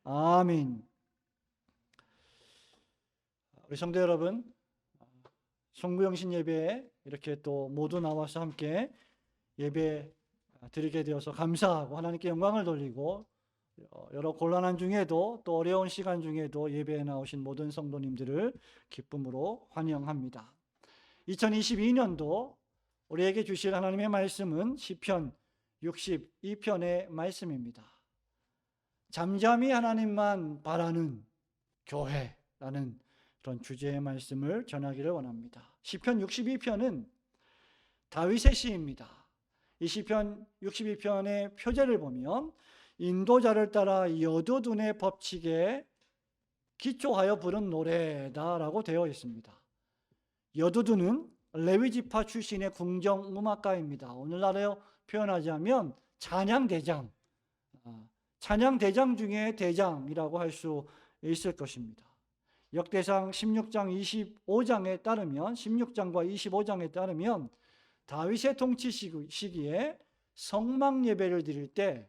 아멘. 우리 성도 여러분, 송구영신 예배에 이렇게 또 모두 나와서 함께 예배 드리게 되어서 감사하고 하나님께 영광을 돌리고, 여러 곤란한 중에도 또 어려운 시간 중에도 예배에 나오신 모든 성도님들을 기쁨으로 환영합니다. 2022년도 우리에게 주실 하나님의 말씀은 시편 62편의 말씀입니다. 잠잠히 하나님만 바라는 교회라는 그런 주제의 말씀을 전하기를 원합니다. 시편 62편은 다윗의 시입니다. 이 시편 62편의 표제를 보면 인도자를 따라 여두둔의 법칙에 기초하여 부른 노래다라고 되어 있습니다. 여두둔은 레위지파 출신의 궁정음악가입니다. 오늘날에 표현하자면 찬양대장, 찬양대장 중에 대장이라고 할 수 있을 것입니다. 역대상 16장 25장에 따르면 16장과 25장에 따르면 다윗의 통치 시기에 성막 예배를 드릴 때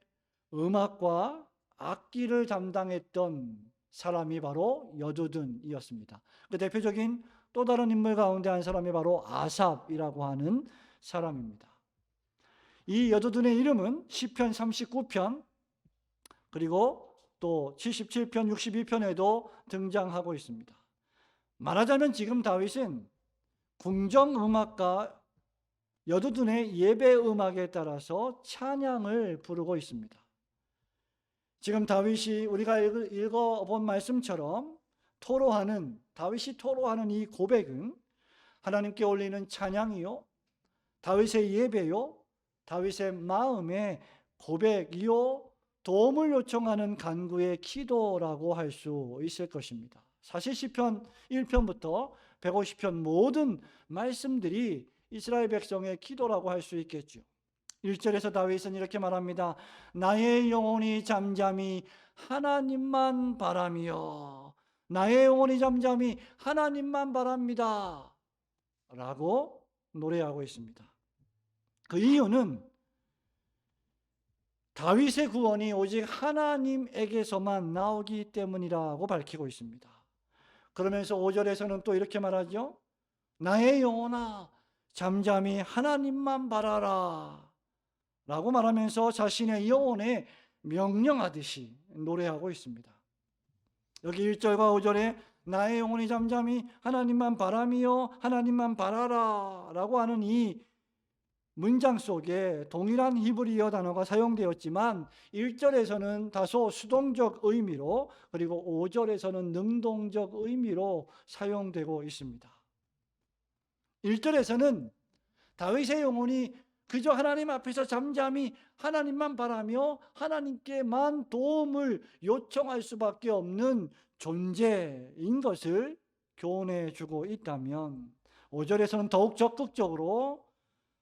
음악과 악기를 담당했던 사람이 바로 여두둔이었습니다. 그 대표적인 또 다른 인물 가운데 한 사람이 바로 아삽이라고 하는 사람입니다. 이 여두둔의 이름은 시편 39편 그리고 또 77편, 62편에도 등장하고 있습니다. 말하자면 지금 다윗은 궁정음악가 여두둔의 예배음악에 따라서 찬양을 부르고 있습니다. 지금 다윗이 우리가 읽어본 말씀처럼 다윗이 토로하는 이 고백은 하나님께 올리는 찬양이요, 다윗의 예배요, 다윗의 마음의 고백이요, 도움을 요청하는 간구의 기도라고 할 수 있을 것입니다. 사실 시편 1편부터 150편 모든 말씀들이 이스라엘 백성의 기도라고 할 수 있겠죠. 1절에서 다윗은 이렇게 말합니다. 나의 영혼이 잠잠히 하나님만 바라며, 나의 영혼이 잠잠히 하나님만 바랍니다 라고 노래하고 있습니다. 그 이유는 다윗의 구원이 오직 하나님에게서만 나오기 때문이라고 밝히고 있습니다. 그러면서 5절에서는 또 이렇게 말하죠. 나의 영혼아 잠잠히 하나님만 바라라 라고 말하면서 자신의 영혼에 명령하듯이 노래하고 있습니다. 여기 1절과 5절에 나의 영혼이 잠잠히 하나님만 바라며 하나님만 바라라 라고 하는 이 문장 속에 동일한 히브리어 단어가 사용되었지만 1절에서는 다소 수동적 의미로, 그리고 5절에서는 능동적 의미로 사용되고 있습니다. 1절에서는 다윗의 영혼이 그저 하나님 앞에서 잠잠히 하나님만 바라며 하나님께만 도움을 요청할 수밖에 없는 존재인 것을 교훈해 주고 있다면, 5절에서는 더욱 적극적으로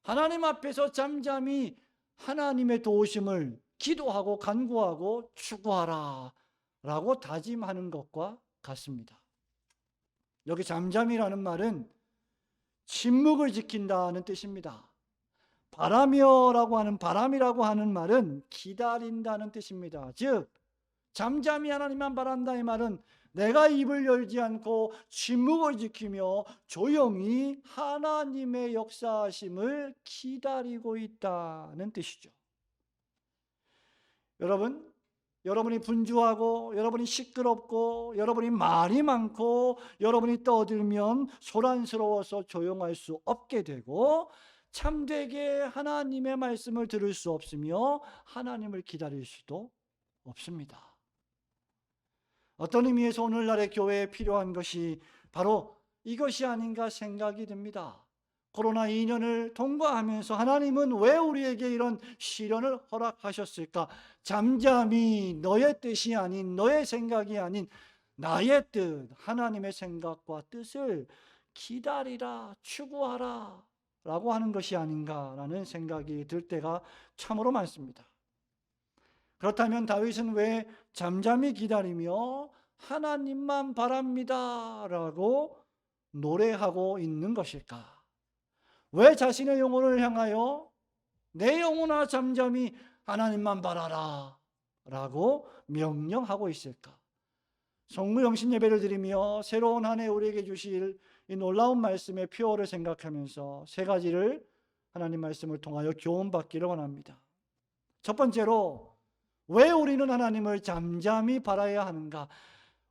하나님 앞에서 잠잠히 하나님의 도우심을 기도하고 간구하고 추구하라 라고 다짐하는 것과 같습니다. 여기 잠잠이라는 말은 침묵을 지킨다는 뜻입니다. 바람이라고 하는 말은 기다린다는 뜻입니다. 즉 잠잠히 하나님만 바란다 이 말은 내가 입을 열지 않고 침묵을 지키며 조용히 하나님의 역사하심을 기다리고 있다는 뜻이죠. 여러분이 분주하고 여러분이 시끄럽고 여러분이 말이 많고 여러분이 떠들면 소란스러워서 조용할 수 없게 되고 참되게 하나님의 말씀을 들을 수 없으며 하나님을 기다릴 수도 없습니다. 어떤 의미에서 오늘날의 교회에 필요한 것이 바로 이것이 아닌가 생각이 듭니다. 코로나 2년을 통과하면서 하나님은 왜 우리에게 이런 시련을 허락하셨을까? 잠잠히 너의 뜻이 아닌, 너의 생각이 아닌 나의 뜻, 하나님의 생각과 뜻을 기다리라, 추구하라 라고 하는 것이 아닌가라는 생각이 들 때가 참으로 많습니다. 그렇다면 다윗은 왜 잠잠히 기다리며 하나님만 바랍니다 라고 노래하고 있는 것일까? 왜 자신의 영혼을 향하여 내 영혼아 잠잠히 하나님만 바라라 라고 명령하고 있을까? 성구영신 예배를 드리며 새로운 한 해 우리에게 주실 이 놀라운 말씀의 표어를 생각하면서 세 가지를 하나님 말씀을 통하여 교훈받기를 원합니다. 첫 번째로, 왜 우리는 하나님을 잠잠히 바라야 하는가?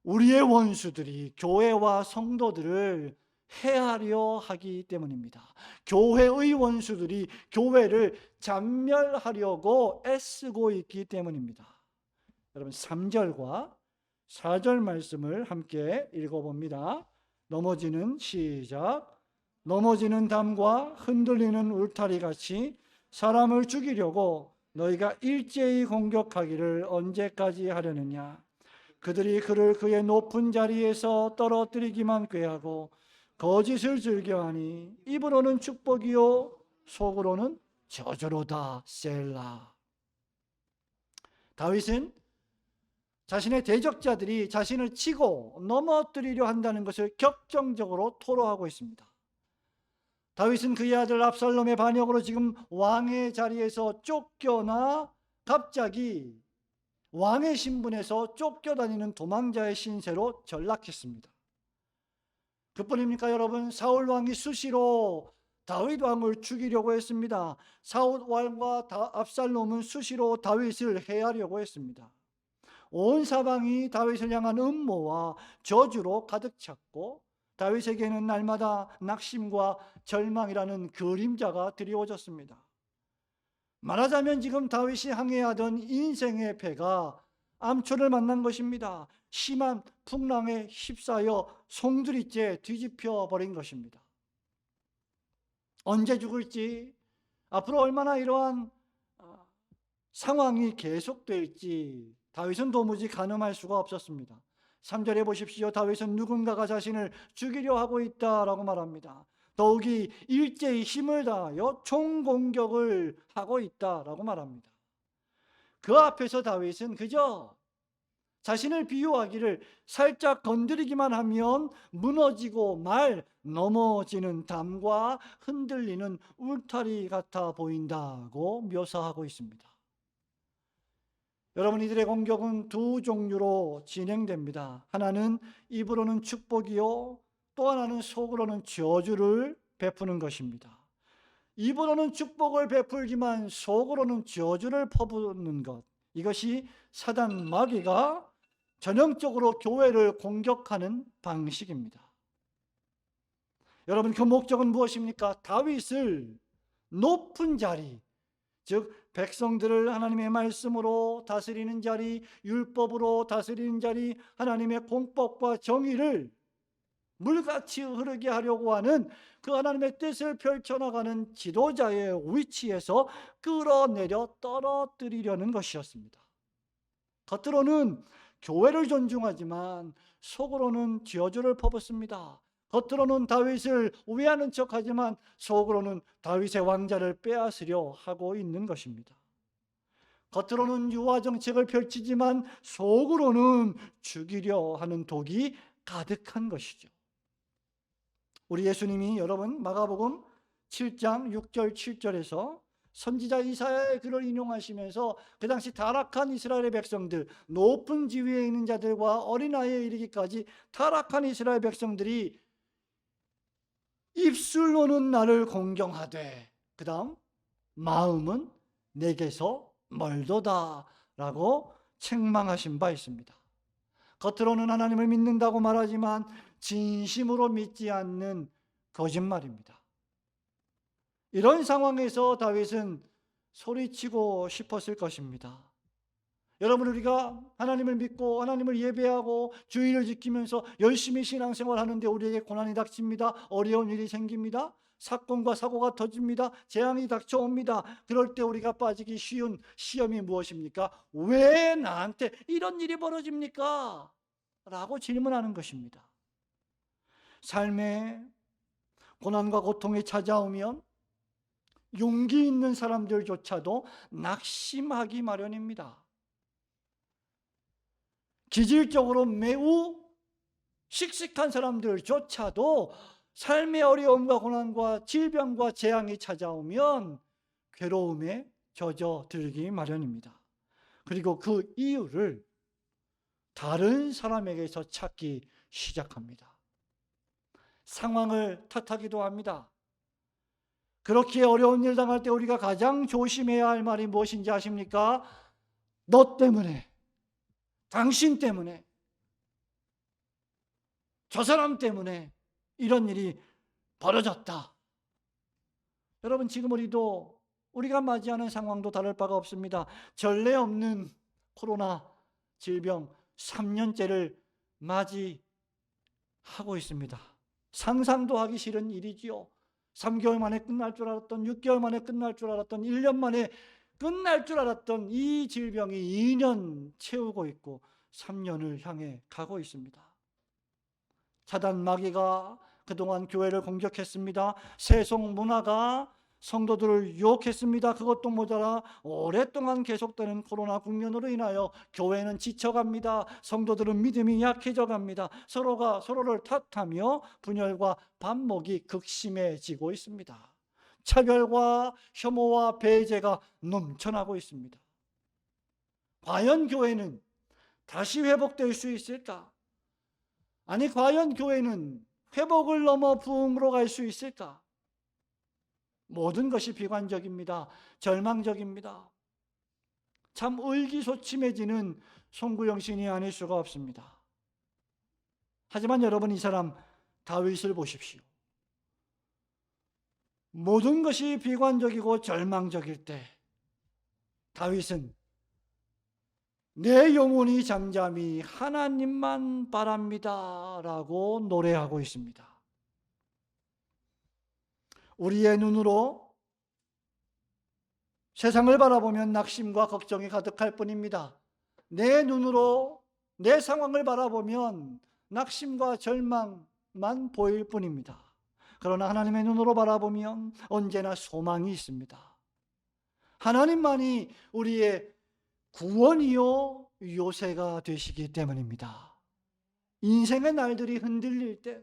우리의 원수들이 교회와 성도들을 해하려 하기 때문입니다. 교회의 원수들이 교회를 잔멸하려고 애쓰고 있기 때문입니다. 여러분, 3절과 4절 말씀을 함께 읽어봅니다. 시작. 넘어지는 담과 흔들리는 울타리 같이 사람을 죽이려고 너희가 일제히 공격하기를 언제까지 하려느냐? 그들이 그를 그의 높은 자리에서 떨어뜨리기만 꾀하고 거짓을 즐겨하니 입으로는 축복이요 속으로는 저주로다. 셀라. 다윗은 자신의 대적자들이 자신을 치고 넘어뜨리려 한다는 것을 격정적으로 토로하고 있습니다. 다윗은 그의 아들 압살롬의 반역으로 지금 왕의 자리에서 쫓겨나 갑자기 왕의 신분에서 쫓겨다니는 도망자의 신세로 전락했습니다. 그뿐입니까 여러분? 사울 왕이 수시로 다윗 왕을 죽이려고 했습니다. 사울 왕과 압살롬은 수시로 다윗을 해하려고 했습니다. 온 사방이 다윗을 향한 음모와 저주로 가득 찼고 다윗에게는 날마다 낙심과 절망이라는 그림자가 드리워졌습니다. 말하자면 지금 다윗이 항해하던 인생의 배가 암초를 만난 것입니다. 심한 풍랑에 휩싸여 송두리째 뒤집혀 버린 것입니다. 언제 죽을지, 앞으로 얼마나 이러한 상황이 계속될지 다윗은 도무지 가늠할 수가 없었습니다. 3절에 보십시오. 다윗은 누군가가 자신을 죽이려 하고 있다라고 말합니다. 더욱이 일제히 힘을 다하여 총공격을 하고 있다라고 말합니다. 그 앞에서 다윗은 그저 자신을 비유하기를 살짝 건드리기만 하면 무너지고 넘어지는 담과 흔들리는 울타리 같아 보인다고 묘사하고 있습니다. 여러분, 이들의 공격은 두 종류로 진행됩니다. 하나는 입으로는 축복이요, 또 하나는 속으로는 저주를 베푸는 것입니다. 입으로는 축복을 베풀지만 속으로는 저주를 퍼붓는 것, 이것이 사단 마귀가 전형적으로 교회를 공격하는 방식입니다. 여러분, 그 목적은 무엇입니까? 다윗을 높은 자리, 즉 백성들을 하나님의 말씀으로 다스리는 자리, 율법으로 다스리는 자리, 하나님의 공법과 정의를 물같이 흐르게 하려고 하는 그 하나님의 뜻을 펼쳐나가는 지도자의 위치에서 끌어내려 떨어뜨리려는 것이었습니다. 겉으로는 교회를 존중하지만 속으로는 저주를 퍼붓습니다. 겉으로는 다윗을 우애하는 척하지만 속으로는 다윗의 왕자를 빼앗으려 하고 있는 것입니다. 겉으로는 유화 정책을 펼치지만 속으로는 죽이려 하는 독이 가득한 것이죠. 우리 예수님이 여러분 마가복음 7장 6절 7절에서 선지자 이사야의 글을 인용하시면서 그 당시 타락한 이스라엘의 백성들, 높은 지위에 있는 자들과 어린아이에 이르기까지 타락한 이스라엘 백성들이 입술로는 나를 공경하되 그 다음 마음은 내게서 멀도다 라고 책망하신 바 있습니다. 겉으로는 하나님을 믿는다고 말하지만 진심으로 믿지 않는 거짓말입니다. 이런 상황에서 다윗은 소리치고 싶었을 것입니다. 여러분, 우리가 하나님을 믿고 하나님을 예배하고 주의를 지키면서 열심히 신앙생활하는데 우리에게 고난이 닥칩니다. 어려운 일이 생깁니다. 사건과 사고가 터집니다. 재앙이 닥쳐옵니다. 그럴 때 우리가 빠지기 쉬운 시험이 무엇입니까? 왜 나한테 이런 일이 벌어집니까? 라고 질문하는 것입니다. 삶에 고난과 고통이 찾아오면 용기 있는 사람들조차도 낙심하기 마련입니다. 기질적으로 매우 씩씩한 사람들조차도 삶의 어려움과 고난과 질병과 재앙이 찾아오면 괴로움에 젖어들기 마련입니다. 그리고 그 이유를 다른 사람에게서 찾기 시작합니다. 상황을 탓하기도 합니다. 그렇게 어려운 일 당할 때 우리가 가장 조심해야 할 말이 무엇인지 아십니까? 너 때문에, 당신 때문에, 저 사람 때문에 이런 일이 벌어졌다. 여러분, 지금 우리가 맞이하는 상황도 다를 바가 없습니다. 전례 없는 코로나 질병 3년째를 맞이하고 있습니다. 상상도 하기 싫은 일이지요. 3개월 만에 끝날 줄 알았던, 6개월 만에 끝날 줄 알았던, 1년 만에 끝날 줄 알았던 이 질병이 2년 채우고 있고 3년을 향해 가고 있습니다. 사단 마귀가 그동안 교회를 공격했습니다. 세속 문화가 성도들을 유혹했습니다. 그것도 모자라 오랫동안 계속되는 코로나 국면으로 인하여 교회는 지쳐갑니다. 성도들은 믿음이 약해져 갑니다. 서로가 서로를 탓하며 분열과 반목이 극심해지고 있습니다. 차별과 혐오와 배제가 넘쳐나고 있습니다. 과연 교회는 다시 회복될 수 있을까? 아니, 과연 교회는 회복을 넘어 부흥으로 갈 수 있을까? 모든 것이 비관적입니다. 절망적입니다. 참 의기소침해지는 송구영신이 아닐 수가 없습니다. 하지만 여러분, 이 사람 다윗을 보십시오. 모든 것이 비관적이고 절망적일 때 다윗은 내 영혼이 잠잠히 하나님만 바랍니다 라고 노래하고 있습니다. 우리의 눈으로 세상을 바라보면 낙심과 걱정이 가득할 뿐입니다. 내 눈으로 내 상황을 바라보면 낙심과 절망만 보일 뿐입니다. 그러나 하나님의 눈으로 바라보면 언제나 소망이 있습니다. 하나님만이 우리의 구원이요 요새가 되시기 때문입니다. 인생의 날들이 흔들릴 때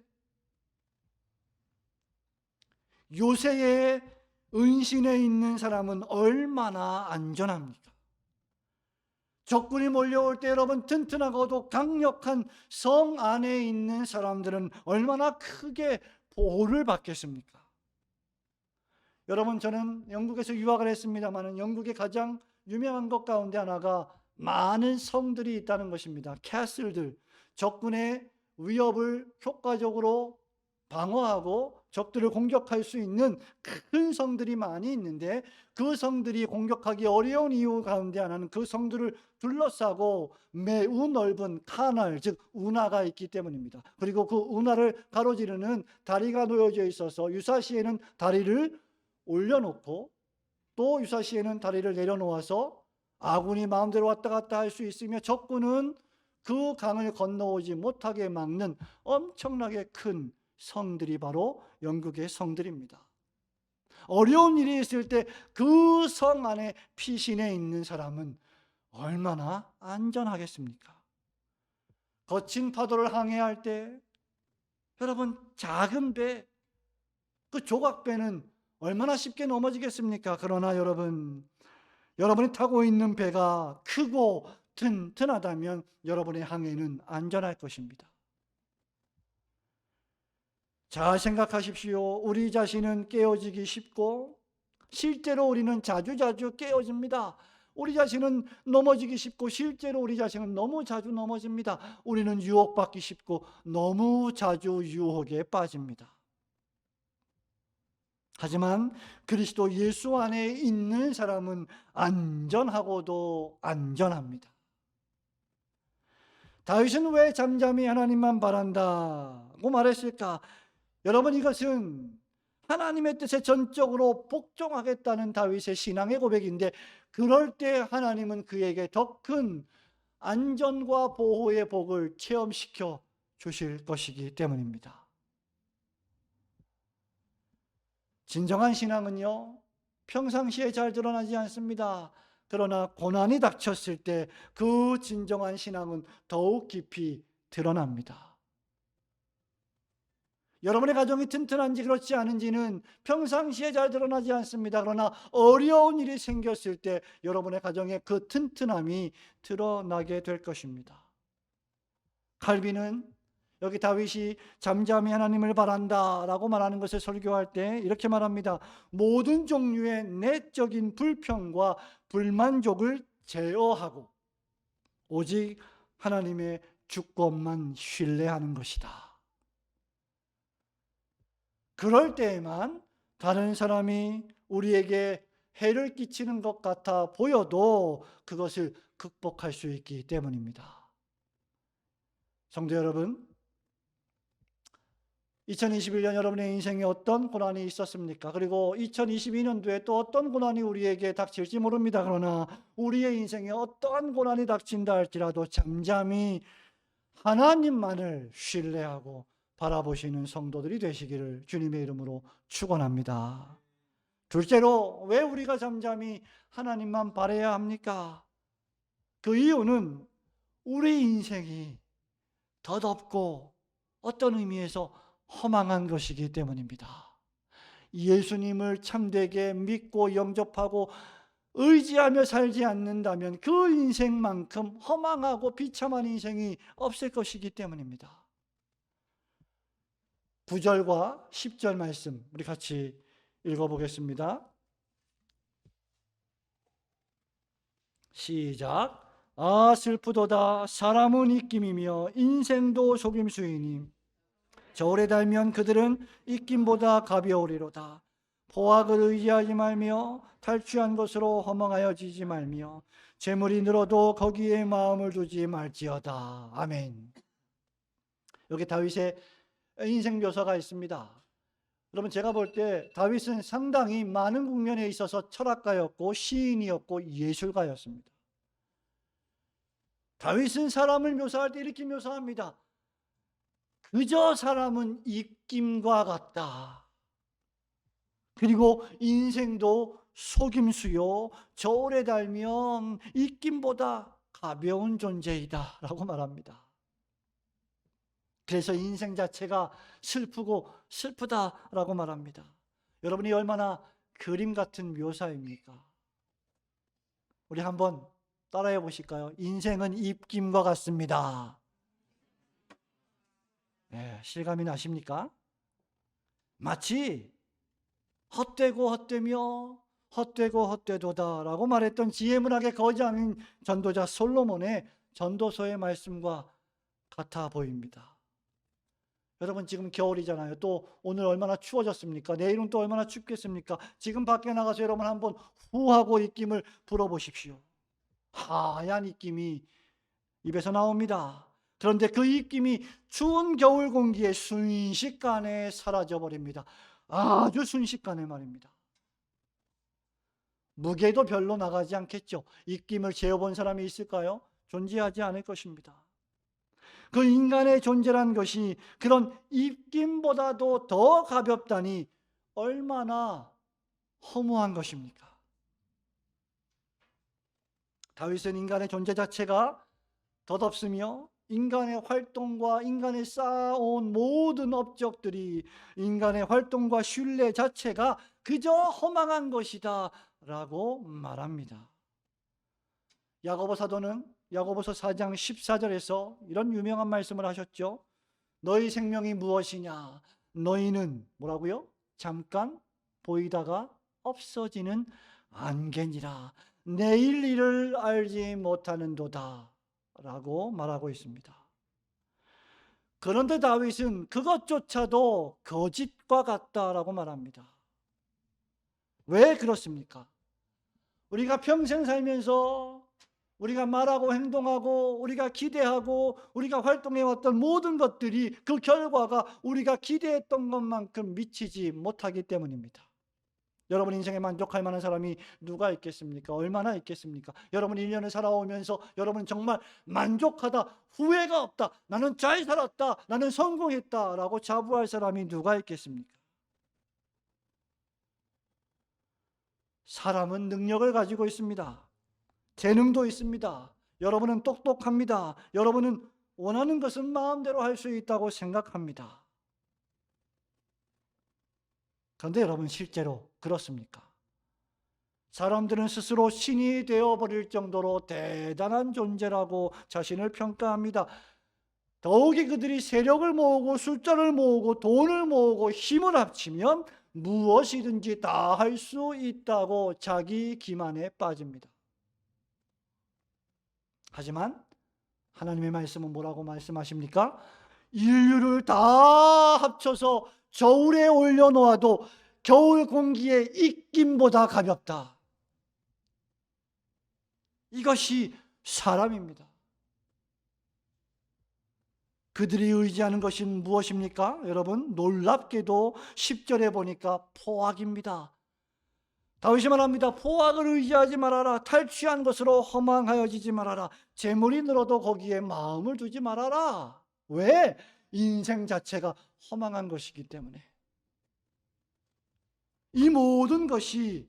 요새의 은신에 있는 사람은 얼마나 안전합니까? 적군이 몰려올 때 여러분, 튼튼하고도 강력한 성 안에 있는 사람들은 얼마나 크게 보호를 받겠습니까? 여러분, 저는 영국에서 유학을 했습니다만 영국의 가장 유명한 것 가운데 하나가 많은 성들이 있다는 것입니다. 캐슬들, 적군의 위협을 효과적으로 방어하고 적들을 공격할 수 있는 큰 성들이 많이 있는데, 그 성들이 공격하기 어려운 이유 가운데 하나는 그 성들을 둘러싸고 매우 넓은 카널, 즉 운하가 있기 때문입니다. 그리고 그 운하를 가로지르는 다리가 놓여져 있어서 유사시에는 다리를 올려놓고 또 유사시에는 다리를 내려놓아서 아군이 마음대로 왔다 갔다 할 수 있으며 적군은 그 강을 건너오지 못하게 막는 엄청나게 큰 성들이 바로 영국의 성들입니다. 어려운 일이 있을 때 그 성 안에 피신해 있는 사람은 얼마나 안전하겠습니까? 거친 파도를 항해할 때 여러분, 작은 배, 그 조각배는 얼마나 쉽게 넘어지겠습니까? 그러나 여러분이 타고 있는 배가 크고 튼튼하다면 여러분의 항해는 안전할 것입니다. 잘 생각하십시오. 우리 자신은 깨어지기 쉽고 실제로 우리는 자주자주 깨어집니다. 우리 자신은 넘어지기 쉽고 실제로 우리 자신은 너무 자주 넘어집니다. 우리는 유혹받기 쉽고 너무 자주 유혹에 빠집니다. 하지만 그리스도 예수 안에 있는 사람은 안전하고도 안전합니다. 다윗은 왜 잠잠히 하나님만 바란다고 말했을까? 여러분, 이것은 하나님의 뜻에 전적으로 복종하겠다는 다윗의 신앙의 고백인데, 그럴 때 하나님은 그에게 더 큰 안전과 보호의 복을 체험시켜 주실 것이기 때문입니다. 진정한 신앙은요, 평상시에 잘 드러나지 않습니다. 그러나 고난이 닥쳤을 때 그 진정한 신앙은 더욱 깊이 드러납니다. 여러분의 가정이 튼튼한지 그렇지 않은지는 평상시에 잘 드러나지 않습니다. 그러나 어려운 일이 생겼을 때 여러분의 가정의 그 튼튼함이 드러나게 될 것입니다. 칼빈은 여기 다윗이 잠잠히 하나님을 바란다 라고 말하는 것을 설교할 때 이렇게 말합니다. 모든 종류의 내적인 불평과 불만족을 제어하고 오직 하나님의 주권만 신뢰하는 것이다. 그럴 때에만 다른 사람이 우리에게 해를 끼치는 것 같아 보여도 그것을 극복할 수 있기 때문입니다. 성도 여러분, 2021년 여러분의 인생에 어떤 고난이 있었습니까? 그리고 2022년도에 또 어떤 고난이 우리에게 닥칠지 모릅니다. 그러나 우리의 인생에 어떠한 고난이 닥친다 할지라도 잠잠히 하나님만을 신뢰하고 바라보시는 성도들이 되시기를 주님의 이름으로 축원합니다. 둘째로, 왜 우리가 잠잠히 하나님만 바라야 합니까? 그 이유는 우리 인생이 덧없고 어떤 의미에서 허망한 것이기 때문입니다. 예수님을 참되게 믿고 영접하고 의지하며 살지 않는다면 그 인생만큼 허망하고 비참한 인생이 없을 것이기 때문입니다. 9절과 10절 말씀 우리 같이 읽어보겠습니다. 시작. 아 슬프도다. 사람은 입김이며 인생도 속임수이니 저울에 달면 그들은 입김보다 가벼우리로다. 포악을 의지하지 말며 탈취한 것으로 허망하여지지 말며 재물이 늘어도 거기에 마음을 두지 말지어다. 아멘. 여기 다윗의 인생 묘사가 있습니다. 여러분, 제가 볼 때 다윗은 상당히 많은 국면에 있어서 철학가였고 시인이었고 예술가였습니다. 다윗은 사람을 묘사할 때 이렇게 묘사합니다. 그저 사람은 입김과 같다. 그리고 인생도 속임수요 저울에 달면 입김보다 가벼운 존재이다 라고 말합니다. 그래서 인생 자체가 슬프고 슬프다라고 말합니다. 여러분이 얼마나 그림 같은 묘사입니까? 우리 한번 따라해 보실까요? 인생은 입김과 같습니다. 네, 실감이 나십니까? 마치 헛되고 헛되며 헛되고 헛되도다라고 말했던 지혜문학의 거장인 전도자 솔로몬의 전도서의 말씀과 같아 보입니다. 여러분, 지금 겨울이잖아요. 또 오늘 얼마나 추워졌습니까? 내일은 또 얼마나 춥겠습니까? 지금 밖에 나가서 여러분 한번 후하고 입김을 불어보십시오. 하얀 입김이 입에서 나옵니다. 그런데 그 입김이 추운 겨울 공기에 순식간에 사라져버립니다. 아주 순식간에 말입니다. 무게도 별로 나가지 않겠죠. 입김을 재어본 사람이 있을까요? 존재하지 않을 것입니다. 그 인간의 존재란 것이 그런 입김보다도 더 가볍다니 얼마나 허무한 것입니까? 다윗은 인간의 존재 자체가 덧없으며 인간의 활동과 인간이 쌓아온 모든 업적들이 인간의 활동과 신뢰 자체가 그저 허망한 것이다 라고 말합니다. 야고보 사도는 야고보서 4장 14절에서 이런 유명한 말씀을 하셨죠. 너희 생명이 무엇이냐? 너희는 뭐라고요? 잠깐 보이다가 없어지는 안개니라. 내일 일을 알지 못하는도다 라고 말하고 있습니다. 그런데 다윗은 그것조차도 거짓과 같다라고 말합니다. 왜 그렇습니까? 우리가 평생 살면서 우리가 말하고 행동하고 우리가 기대하고 우리가 활동해왔던 모든 것들이 그 결과가 우리가 기대했던 것만큼 미치지 못하기 때문입니다. 여러분 인생에 만족할 만한 사람이 누가 있겠습니까? 얼마나 있겠습니까? 여러분 1년을 살아오면서 여러분 정말 만족하다, 후회가 없다, 나는 잘 살았다, 나는 성공했다 라고 자부할 사람이 누가 있겠습니까? 사람은 능력을 가지고 있습니다. 재능도 있습니다. 여러분은 똑똑합니다. 여러분은 원하는 것은 마음대로 할 수 있다고 생각합니다. 그런데 여러분, 실제로 그렇습니까? 사람들은 스스로 신이 되어버릴 정도로 대단한 존재라고 자신을 평가합니다. 더욱이 그들이 세력을 모으고 숫자를 모으고 돈을 모으고 힘을 합치면 무엇이든지 다 할 수 있다고 자기 기만에 빠집니다. 하지만 하나님의 말씀은 뭐라고 말씀하십니까? 인류를 다 합쳐서 저울에 올려놓아도 겨울 공기의 입김보다 가볍다. 이것이 사람입니다. 그들이 의지하는 것이 무엇입니까? 여러분, 놀랍게도 10절에 보니까 포악입니다. 다윗이 말합니다. 포악을 의지하지 말아라. 탈취한 것으로 허망하여지지 말아라. 재물이 늘어도 거기에 마음을 두지 말아라. 왜? 인생 자체가 허망한 것이기 때문에. 이 모든 것이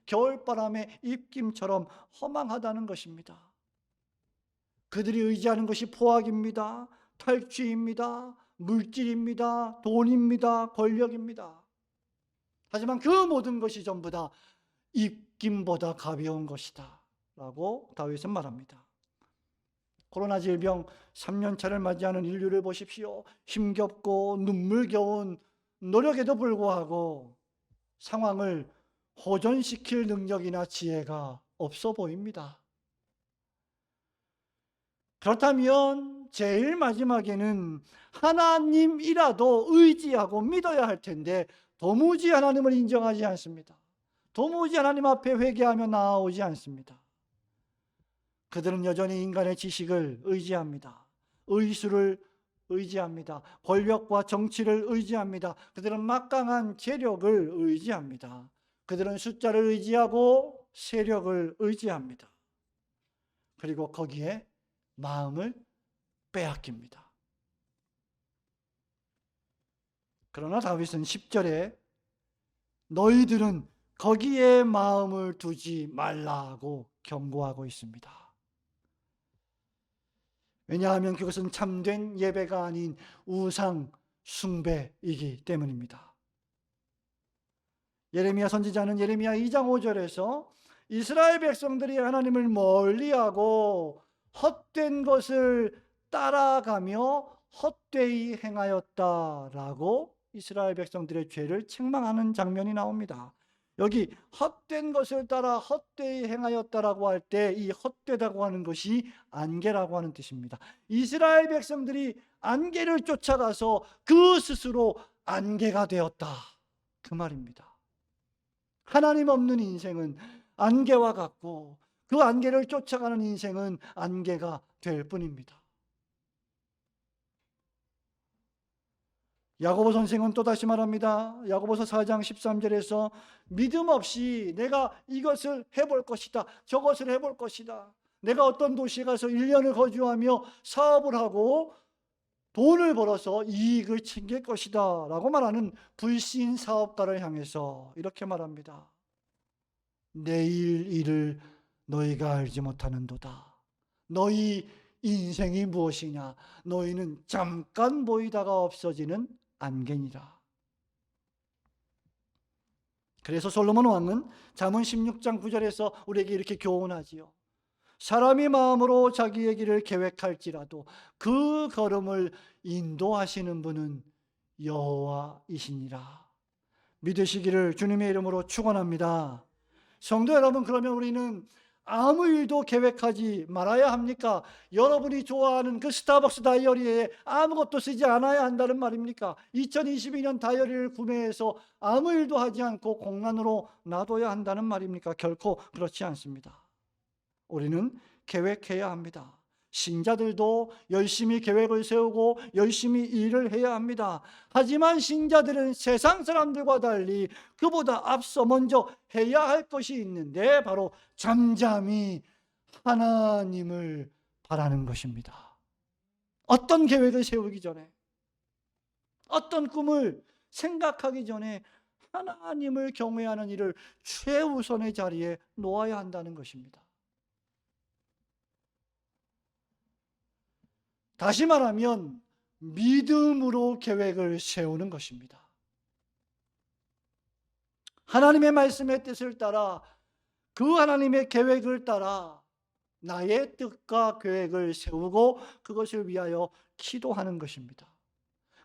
겨울바람의 입김처럼 허망하다는 것입니다. 그들이 의지하는 것이 포악입니다. 탈취입니다. 물질입니다. 돈입니다. 권력입니다. 하지만 그 모든 것이 전부 다 입김보다 가벼운 것이다 라고 다윗은 말합니다. 코로나 질병 3년차를 맞이하는 인류를 보십시오. 힘겹고 눈물겨운 노력에도 불구하고 상황을 호전시킬 능력이나 지혜가 없어 보입니다. 그렇다면 제일 마지막에는 하나님이라도 의지하고 믿어야 할 텐데 도무지 하나님을 인정하지 않습니다. 도무지 하나님 앞에 회개하며 나아오지 않습니다. 그들은 여전히 인간의 지식을 의지합니다. 의술을 의지합니다. 권력과 정치를 의지합니다. 그들은 막강한 재력을 의지합니다. 그들은 숫자를 의지하고 세력을 의지합니다. 그리고 거기에 마음을 빼앗깁니다. 그러나 다윗은 10절에 너희들은 거기에 마음을 두지 말라고 경고하고 있습니다. 왜냐하면 그것은 참된 예배가 아닌 우상 숭배이기 때문입니다. 예레미야 선지자는 예레미야 2장 5절에서 이스라엘 백성들이 하나님을 멀리하고 헛된 것을 따라가며 헛되이 행하였다라고 이스라엘 백성들의 죄를 책망하는 장면이 나옵니다. 여기 헛된 것을 따라 헛되이 행하였다라고 할 때 이 헛되다고 하는 것이 안개라고 하는 뜻입니다. 이스라엘 백성들이 안개를 쫓아가서 그 스스로 안개가 되었다, 그 말입니다. 하나님 없는 인생은 안개와 같고 그 안개를 쫓아가는 인생은 안개가 될 뿐입니다. 야고보 선생은 또다시 말합니다. 야고보서 4장 13절에서 믿음 없이 내가 이것을 해볼 것이다, 저것을 해볼 것이다, 내가 어떤 도시에 가서 1년을 거주하며 사업을 하고 돈을 벌어서 이익을 챙길 것이다 라고 말하는 불신 사업가를 향해서 이렇게 말합니다. 내일 일을 너희가 알지 못하는도다. 너희 인생이 무엇이냐? 너희는 잠깐 보이다가 없어지는 안개니라. 그래서 솔로몬 왕은 잠언 16장 9절에서 우리에게 이렇게 교훈하지요. 사람이 마음으로 자기의 길을 계획할지라도 그 걸음을 인도하시는 분은 여호와이시니라. 믿으시기를 주님의 이름으로 축원합니다. 성도 여러분, 그러면 우리는 아무 일도 계획하지 말아야 합니까? 여러분이 좋아하는 그 스타벅스 다이어리에 아무것도 쓰지 않아야 한다는 말입니까? 2022년 다이어리를 구매해서 아무 일도 하지 않고 공간으로 놔둬야 한다는 말입니까? 결코 그렇지 않습니다. 우리는 계획해야 합니다. 신자들도 열심히 계획을 세우고 열심히 일을 해야 합니다. 하지만 신자들은 세상 사람들과 달리 그보다 앞서 먼저 해야 할 것이 있는데 바로 잠잠히 하나님을 바라는 것입니다. 어떤 계획을 세우기 전에, 어떤 꿈을 생각하기 전에 하나님을 경외하는 일을 최우선의 자리에 놓아야 한다는 것입니다. 다시 말하면 믿음으로 계획을 세우는 것입니다. 하나님의 말씀의 뜻을 따라 그 하나님의 계획을 따라 나의 뜻과 계획을 세우고 그것을 위하여 기도하는 것입니다.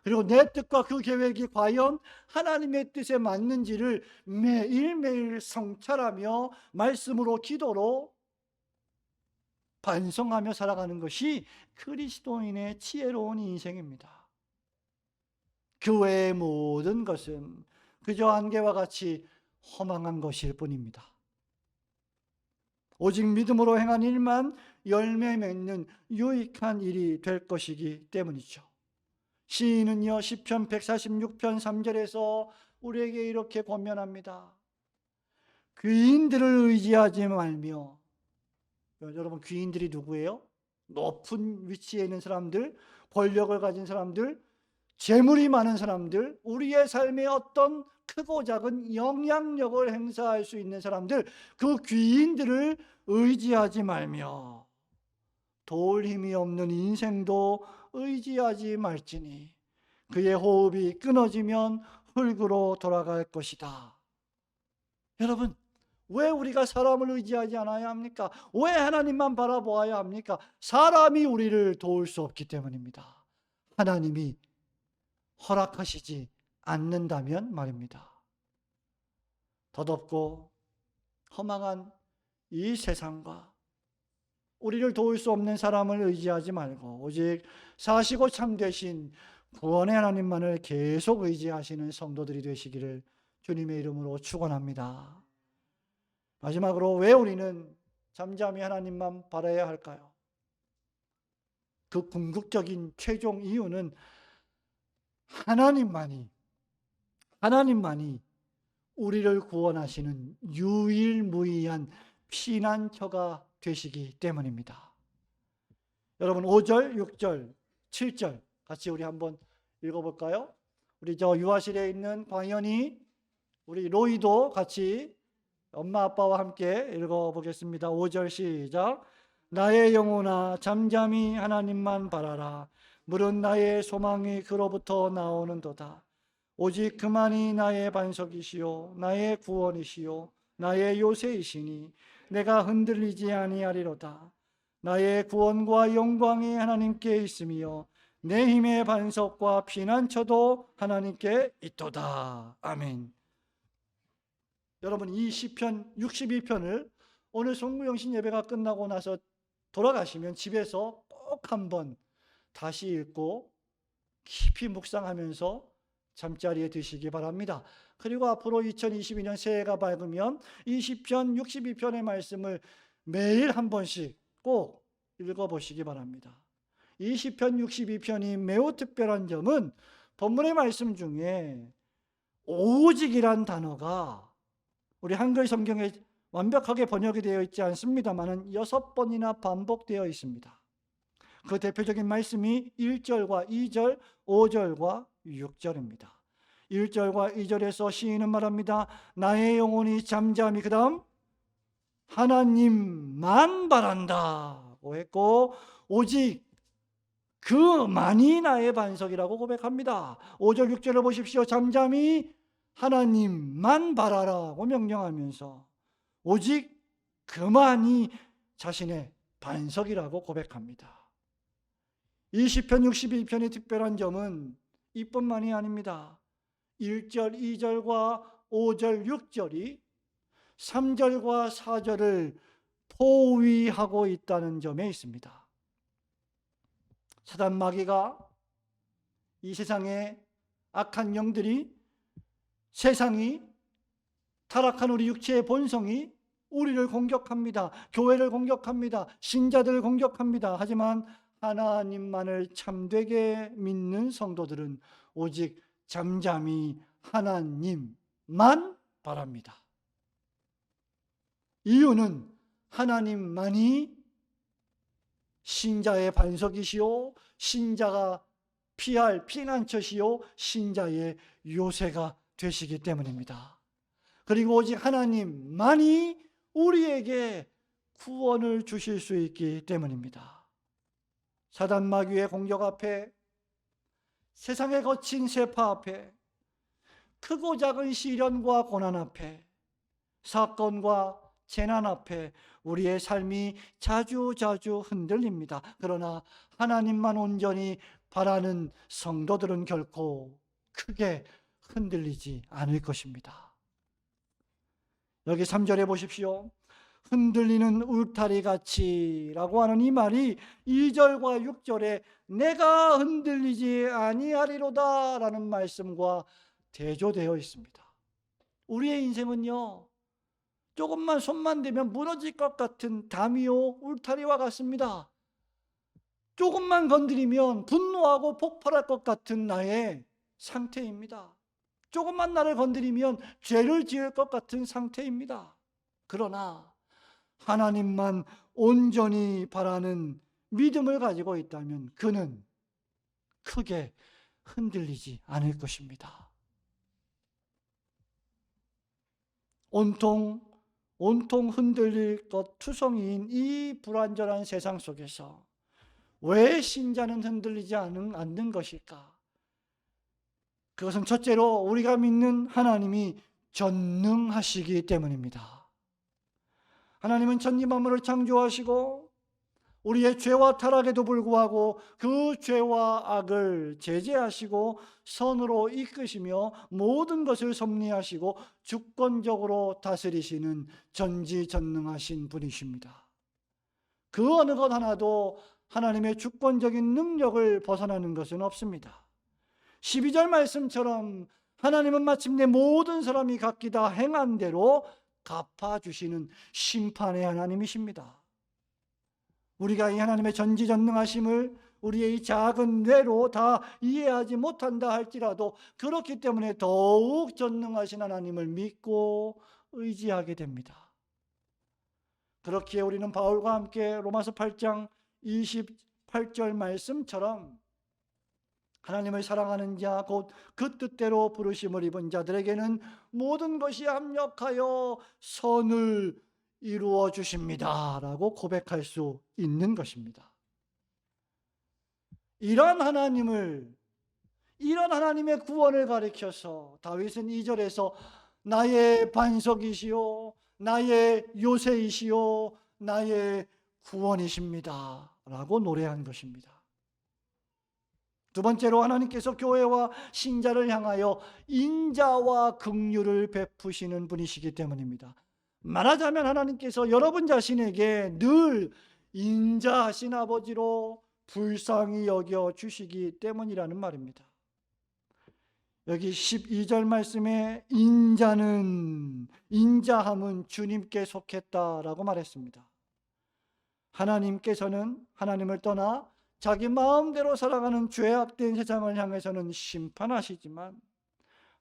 그리고 내 뜻과 그 계획이 과연 하나님의 뜻에 맞는지를 매일매일 성찰하며 말씀으로 기도로 반성하며 살아가는 것이 그리스도인의 지혜로운 인생입니다. 그 외의 모든 것은 그저 안개와 같이 허망한 것일 뿐입니다. 오직 믿음으로 행한 일만 열매 맺는 유익한 일이 될 것이기 때문이죠. 시인은요, 시편 146편 3절에서 우리에게 이렇게 권면합니다. 귀인들을 의지하지 말며. 여러분, 귀인들이 누구예요? 높은 위치에 있는 사람들, 권력을 가진 사람들, 재물이 많은 사람들, 우리의 삶에 어떤 크고 작은 영향력을 행사할 수 있는 사람들, 그 귀인들을 의지하지 말며 도울 힘이 없는 인생도 의지하지 말지니 그의 호흡이 끊어지면 흙으로 돌아갈 것이다. 여러분, 왜 우리가 사람을 의지하지 않아야 합니까? 왜 하나님만 바라보아야 합니까? 사람이 우리를 도울 수 없기 때문입니다. 하나님이 허락하시지 않는다면 말입니다. 덧없고 허망한 이 세상과 우리를 도울 수 없는 사람을 의지하지 말고 오직 사시고 참되신 구원의 하나님만을 계속 의지하시는 성도들이 되시기를 주님의 이름으로 축원합니다. 마지막으로 왜 우리는 잠잠히 하나님만 바라야 할까요? 그 궁극적인 최종 이유는 하나님만이 우리를 구원하시는 유일무이한 피난처가 되시기 때문입니다. 여러분, 5절, 6절, 7절 같이 우리 한번 읽어볼까요? 우리 저 유아실에 있는 광현이, 우리 로이도 같이 엄마 아빠와 함께 읽어보겠습니다. 5절 시작. 나의 영혼아 잠잠히 하나님만 바라라. 물은 나의 소망이 그로부터 나오는도다. 오직 그만이 나의 반석이시요 나의 구원이시요 나의 요새이시니 내가 흔들리지 아니하리로다. 나의 구원과 영광이 하나님께 있으며 내 힘의 반석과 피난처도 하나님께 있도다. 아멘. 여러분, 이 시편 62편을 오늘 송구영신 예배가 끝나고 나서 돌아가시면 집에서 꼭 한번 다시 읽고 깊이 묵상하면서 잠자리에 드시기 바랍니다. 그리고 앞으로 2022년 새해가 밝으면 이 시편 62편의 말씀을 매일 한 번씩 꼭 읽어보시기 바랍니다. 이 시편 62편이 매우 특별한 점은 본문의 말씀 중에 오직이란 단어가 우리 한글 성경에 완벽하게 번역이 되어 있지 않습니다만 6번이나 반복되어 있습니다. 그 대표적인 말씀이 1절과 2절, 5절과 6절입니다. 1절과 2절에서 시인은 말합니다. 나의 영혼이 잠잠히, 그 다음 하나님만 바란다고 했고 오직 그만이 나의 반석이라고 고백합니다. 5절 6절을 보십시오. 잠잠히 하나님만 바라라고 명령하면서 오직 그만이 자신의 반석이라고 고백합니다. 이 시편 62편의 특별한 점은 이뿐만이 아닙니다. 1절, 2절과 5절, 6절이 3절과 4절을 포위하고 있다는 점에 있습니다. 사단 마귀가, 이 세상의 악한 영들이, 세상이, 타락한 우리 육체의 본성이 우리를 공격합니다. 교회를 공격합니다. 신자들을 공격합니다. 하지만 하나님만을 참되게 믿는 성도들은 오직 잠잠히 하나님만 바랍니다. 이유는 하나님만이 신자의 반석이시요 신자가 피할 피난처시요 신자의 요새가 되시기 때문입니다. 그리고 오직 하나님만이 우리에게 구원을 주실 수 있기 때문입니다. 사단 마귀의 공격 앞에, 세상의 거친 세파 앞에, 크고 작은 시련과 고난 앞에, 사건과 재난 앞에 우리의 삶이 자주자주 흔들립니다. 그러나 하나님만 온전히 바라는 성도들은 결코 크게 흔들리지 않을 것입니다. 여기 3절에 보십시오. 흔들리는 울타리 같이라고 하는 이 말이 2절과 6절에 내가 흔들리지 아니하리로다 라는 말씀과 대조되어 있습니다. 우리의 인생은요, 조금만 손만 대면 무너질 것 같은 다미오 울타리와 같습니다. 조금만 건드리면 분노하고 폭발할 것 같은 나의 상태입니다. 조금만 나를 건드리면 죄를 지을 것 같은 상태입니다. 그러나 하나님만 온전히 바라는 믿음을 가지고 있다면 그는 크게 흔들리지 않을 것입니다. 온통 흔들릴 것 투성이인 이 불완전한 세상 속에서 왜 신자는 흔들리지 않는 것일까? 그것은 첫째로 우리가 믿는 하나님이 전능하시기 때문입니다. 하나님은 천지 만물을 창조하시고 우리의 죄와 타락에도 불구하고 그 죄와 악을 제재하시고 선으로 이끄시며 모든 것을 섭리하시고 주권적으로 다스리시는 전지전능하신 분이십니다. 그 어느 것 하나도 하나님의 주권적인 능력을 벗어나는 것은 없습니다. 12절 말씀처럼 하나님은 마침내 모든 사람이 각기 다 행한 대로 갚아주시는 심판의 하나님이십니다. 우리가 이 하나님의 전지전능하심을 우리의 이 작은 뇌로 다 이해하지 못한다 할지라도 그렇기 때문에 더욱 전능하신 하나님을 믿고 의지하게 됩니다. 그렇기에 우리는 바울과 함께 로마서 8장 28절 말씀처럼 하나님을 사랑하는 자 곧 그 뜻대로 부르심을 입은 자들에게는 모든 것이 합력하여 선을 이루어 주십니다 라고 고백할 수 있는 것입니다. 이런 하나님의 구원을 가리켜서 다윗은 2절에서 나의 반석이시요 나의 요새이시요 나의 구원이십니다 라고 노래한 것입니다. 두 번째로 하나님께서 교회와 신자를 향하여 인자와 긍휼을 베푸시는 분이시기 때문입니다. 말하자면 하나님께서 여러분 자신에게 늘 인자하신 아버지로 불쌍히 여겨 주시기 때문이라는 말입니다. 여기 12절 말씀에 인자함은 주님께 속했다라고 말했습니다. 하나님께서는 하나님을 떠나 자기 마음대로 살아가는 죄악된 세상을 향해서는 심판하시지만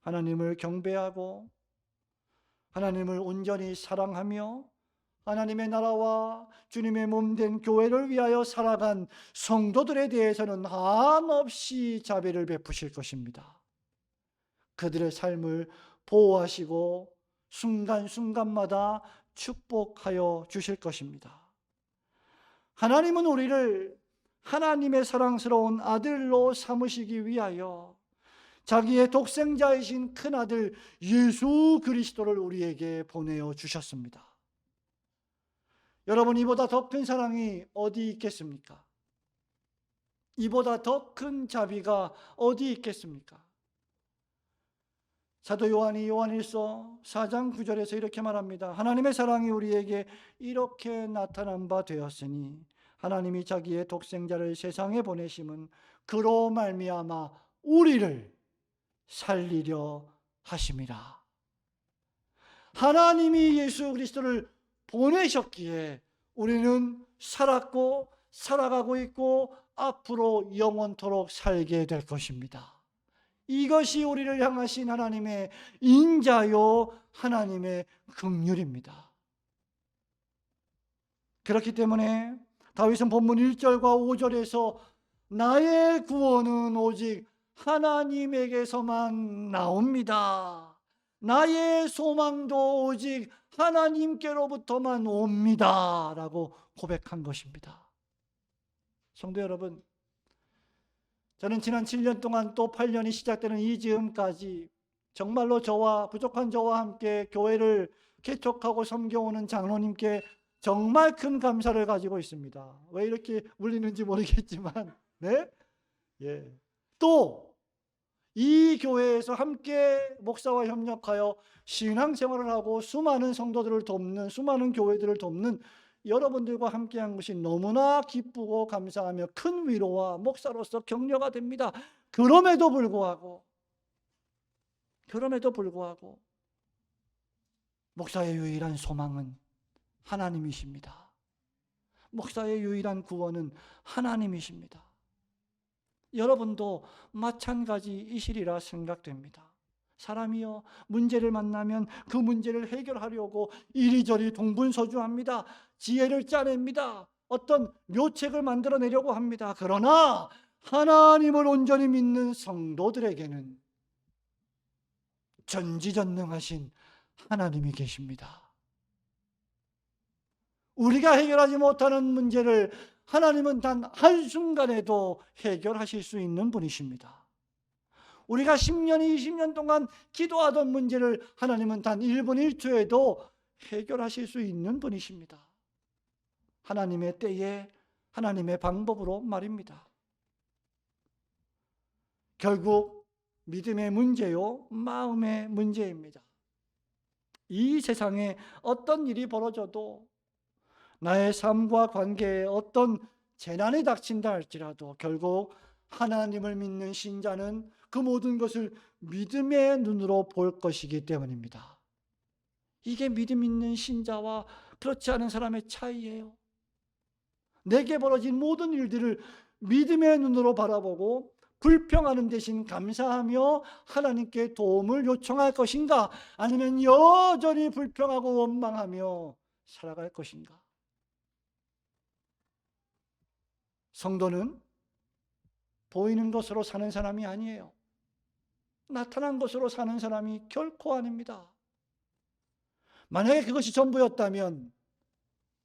하나님을 경배하고 하나님을 온전히 사랑하며 하나님의 나라와 주님의 몸된 교회를 위하여 살아간 성도들에 대해서는 한없이 자비를 베푸실 것입니다. 그들의 삶을 보호하시고 순간순간마다 축복하여 주실 것입니다. 하나님은 우리를 하나님의 사랑스러운 아들로 삼으시기 위하여 자기의 독생자이신 큰아들 예수 그리스도를 우리에게 보내어 주셨습니다. 여러분, 이보다 더 큰 사랑이 어디 있겠습니까? 이보다 더 큰 자비가 어디 있겠습니까? 사도 요한이 요한일서 4장 9절에서 이렇게 말합니다. 하나님의 사랑이 우리에게 이렇게 나타난 바 되었으니 하나님이 자기의 독생자를 세상에 보내심은 그로 말미암아 우리를 살리려 하심이라. 하나님이 예수 그리스도를 보내셨기에 우리는 살았고 살아가고 있고 앞으로 영원토록 살게 될 것입니다. 이것이 우리를 향하신 하나님의 인자요 하나님의 긍휼입니다. 그렇기 때문에 다윗은 본문 1절과 5절에서 나의 구원은 오직 하나님에게서만 나옵니다. 나의 소망도 오직 하나님께로부터만 옵니다 라고 고백한 것입니다. 성도 여러분, 저는 지난 7년 동안 또 8년이 시작되는 이 즈음까지 정말로 부족한 저와 함께 교회를 개척하고 섬겨오는 장로님께 정말 큰 감사를 가지고 있습니다. 왜 이렇게 울리는지 모르겠지만, 네? 예. 또 이 교회에서 함께 목사와 협력하여 신앙생활을 하고 수많은 성도들을 돕는, 수많은 교회들을 돕는 여러분들과 함께한 것이 너무나 기쁘고 감사하며 큰 위로와 목사로서 격려가 됩니다. 그럼에도 불구하고 목사의 유일한 소망은 하나님이십니다. 목사의 유일한 구원은 하나님이십니다. 여러분도 마찬가지이시리라 생각됩니다. 사람이요, 문제를 만나면 그 문제를 해결하려고 이리저리 동분서주합니다. 지혜를 짜냅니다. 어떤 묘책을 만들어내려고 합니다. 그러나 하나님을 온전히 믿는 성도들에게는 전지전능하신 하나님이 계십니다. 우리가 해결하지 못하는 문제를 하나님은 단 한순간에도 해결하실 수 있는 분이십니다. 우리가 10년, 20년 동안 기도하던 문제를 하나님은 단 1분 1초에도 해결하실 수 있는 분이십니다. 하나님의 때에 하나님의 방법으로 말입니다. 결국 믿음의 문제요, 마음의 문제입니다. 이 세상에 어떤 일이 벌어져도, 나의 삶과 관계에 어떤 재난이 닥친다 할지라도 결국 하나님을 믿는 신자는 그 모든 것을 믿음의 눈으로 볼 것이기 때문입니다. 이게 믿음 있는 신자와 그렇지 않은 사람의 차이예요. 내게 벌어진 모든 일들을 믿음의 눈으로 바라보고 불평하는 대신 감사하며 하나님께 도움을 요청할 것인가, 아니면 여전히 불평하고 원망하며 살아갈 것인가. 성도는 보이는 것으로 사는 사람이 아니에요. 나타난 것으로 사는 사람이 결코 아닙니다. 만약에 그것이 전부였다면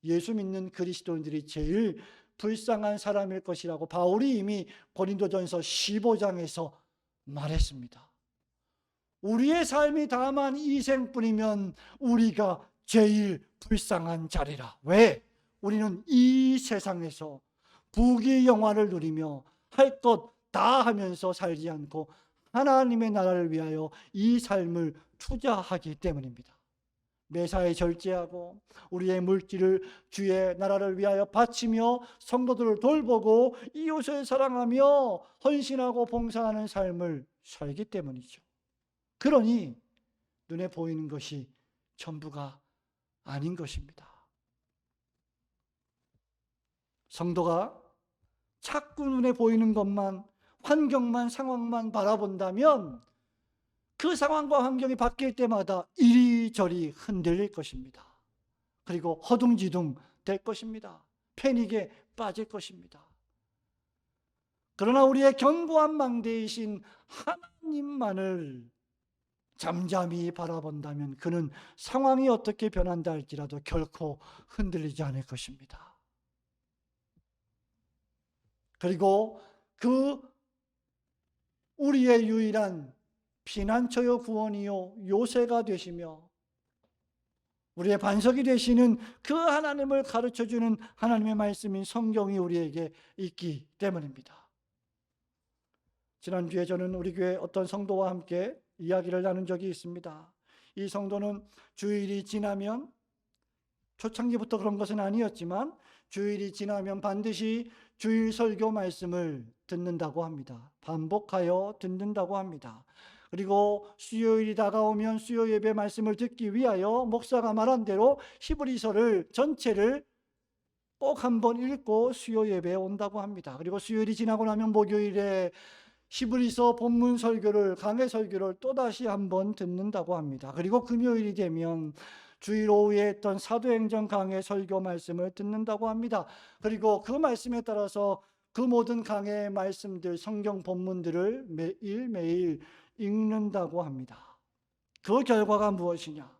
예수 믿는 그리스도인들이 제일 불쌍한 사람일 것이라고 바울이 이미 고린도전서 15장에서 말했습니다. 우리의 삶이 다만 이 생뿐이면 우리가 제일 불쌍한 자리라. 왜? 우리는 이 세상에서 부귀영화를 누리며 할 것 다 하면서 살지 않고 하나님의 나라를 위하여 이 삶을 투자하기 때문입니다. 매사에 절제하고 우리의 물질을 주의 나라를 위하여 바치며 성도들을 돌보고 이웃을 사랑하며 헌신하고 봉사하는 삶을 살기 때문이죠. 그러니 눈에 보이는 것이 전부가 아닌 것입니다. 성도가 자꾸 눈에 보이는 것만, 환경만, 상황만 바라본다면 그 상황과 환경이 바뀔 때마다 이리저리 흔들릴 것입니다. 그리고 허둥지둥 될 것입니다. 패닉에 빠질 것입니다. 그러나 우리의 견고한 망대이신 하나님만을 잠잠히 바라본다면 그는 상황이 어떻게 변한다 할지라도 결코 흔들리지 않을 것입니다. 그리고 그 우리의 유일한 피난처요 구원이요 요새가 되시며 우리의 반석이 되시는 그 하나님을 가르쳐주는 하나님의 말씀인 성경이 우리에게 있기 때문입니다. 지난주에 저는 우리 교회 어떤 성도와 함께 이야기를 나눈 적이 있습니다. 이 성도는 주일이 지나면, 초창기부터 그런 것은 아니었지만 주일이 지나면 반드시 주일 설교 말씀을 듣는다고 합니다. 반복하여 듣는다고 합니다. 그리고 수요일이 다가오면 수요 예배 말씀을 듣기 위하여 목사가 말한 대로 히브리서를 전체를 꼭 한번 읽고 수요 예배에 온다고 합니다. 그리고 수요일이 지나고 나면 목요일에 히브리서 본문 설교를, 강해 설교를 또다시 한번 듣는다고 합니다. 그리고 금요일이 되면 주일 오후에 했던 사도행전 강해 설교 말씀을 듣는다고 합니다. 그리고 그 말씀에 따라서 그 모든 강해의 말씀들, 성경 본문들을 매일매일 읽는다고 합니다. 그 결과가 무엇이냐?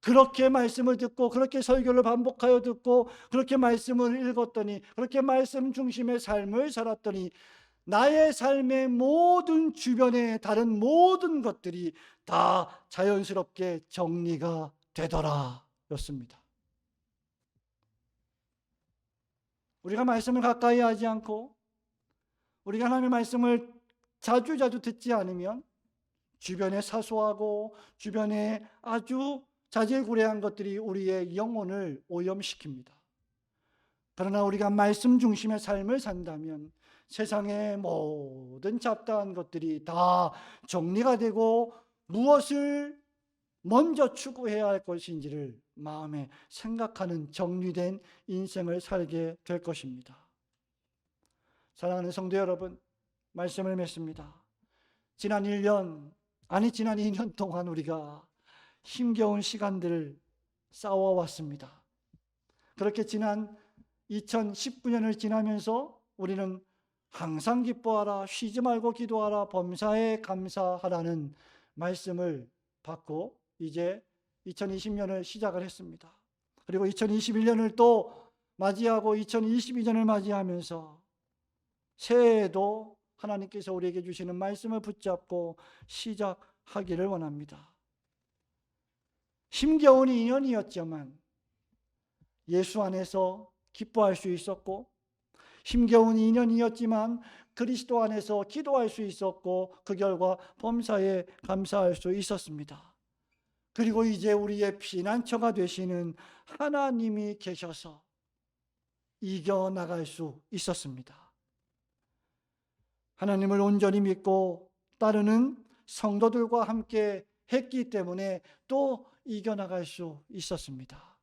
그렇게 말씀을 듣고 그렇게 설교를 반복하여 듣고 그렇게 말씀을 읽었더니, 그렇게 말씀 중심의 삶을 살았더니 나의 삶의 모든 주변의 다른 모든 것들이 다 자연스럽게 정리가 되더라 였습니다. 우리가 말씀을 가까이 하지 않고 우리가 하나님의 말씀을 자주자주 듣지 않으면 주변에 사소하고 주변에 아주 자질구레한 것들이 우리의 영혼을 오염시킵니다. 그러나 우리가 말씀 중심의 삶을 산다면 세상의 모든 잡다한 것들이 다 정리가 되고 무엇을 먼저 추구해야 할 것인지를 마음에 생각하는 정리된 인생을 살게 될 것입니다. 사랑하는 성도 여러분, 말씀을 맺습니다. 지난 1년, 지난 2년 동안 우리가 힘겨운 시간들을 싸워왔습니다. 그렇게 지난 2019년을 지나면서 우리는 항상 기뻐하라, 쉬지 말고 기도하라, 범사에 감사하라는 말씀을 받고 이제 2020년을 시작을 했습니다. 그리고 2021년을 또 맞이하고 2022년을 맞이하면서 새해에도 하나님께서 우리에게 주시는 말씀을 붙잡고 시작하기를 원합니다. 힘겨운 2년이었지만 예수 안에서 기뻐할 수 있었고, 힘겨운 2년이었지만 그리스도 안에서 기도할 수 있었고, 그 결과 범사에 감사할 수 있었습니다. 그리고 이제 우리의 피난처가 되시는 하나님이 계셔서 이겨나갈 수 있었습니다. 하나님을 온전히 믿고 따르는 성도들과 함께 했기 때문에 또 이겨나갈 수 있었습니다.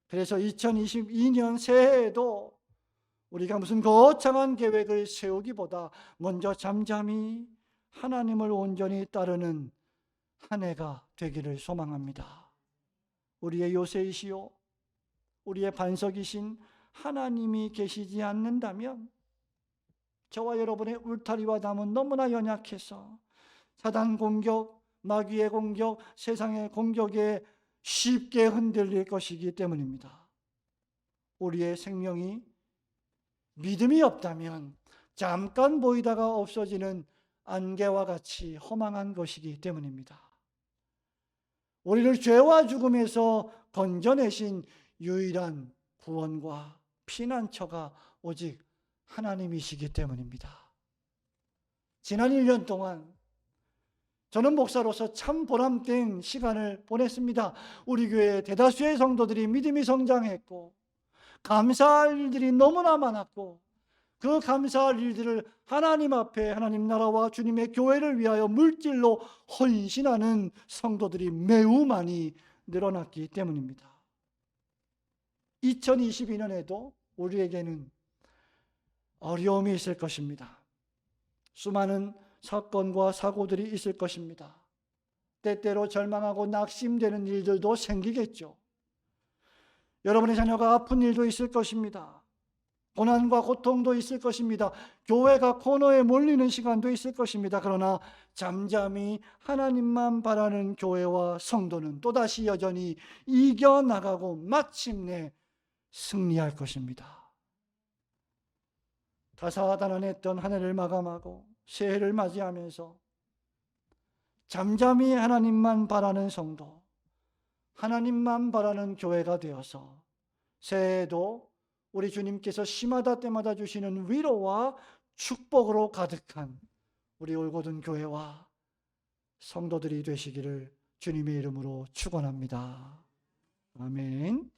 그래서 2022년 새해에도 우리가 무슨 거창한 계획을 세우기보다 먼저 잠잠히 하나님을 온전히 따르는 한 해가 되기를 소망합니다. 우리의 요새이시요 우리의 반석이신 하나님이 계시지 않는다면 저와 여러분의 울타리와 담은 너무나 연약해서 사단 공격, 마귀의 공격, 세상의 공격에 쉽게 흔들릴 것이기 때문입니다. 우리의 생명이 믿음이 없다면 잠깐 보이다가 없어지는 안개와 같이 허망한 것이기 때문입니다. 우리를 죄와 죽음에서 건져내신 유일한 구원과 피난처가 오직 하나님이시기 때문입니다. 지난 1년 동안 저는 목사로서 참 보람된 시간을 보냈습니다. 우리 교회 대다수의 성도들이 믿음이 성장했고 감사할 일들이 너무나 많았고 그 감사할 일들을 하나님 앞에 하나님 나라와 주님의 교회를 위하여 물질로 헌신하는 성도들이 매우 많이 늘어났기 때문입니다. 2022년에도 우리에게는 어려움이 있을 것입니다. 수많은 사건과 사고들이 있을 것입니다. 때때로 절망하고 낙심되는 일들도 생기겠죠. 여러분의 자녀가 아픈 일도 있을 것입니다. 고난과 고통도 있을 것입니다. 교회가 코너에 몰리는 시간도 있을 것입니다. 그러나 잠잠히 하나님만 바라는 교회와 성도는 또다시 여전히 이겨나가고 마침내 승리할 것입니다. 다사다난했던 한 해를 마감하고 새해를 맞이하면서 잠잠히 하나님만 바라는 성도, 하나님만 바라는 교회가 되어서 새해에도 우리 주님께서 시마다 때마다 주시는 위로와 축복으로 가득한 우리 올고든 교회와 성도들이 되시기를 주님의 이름으로 축원합니다. 아멘.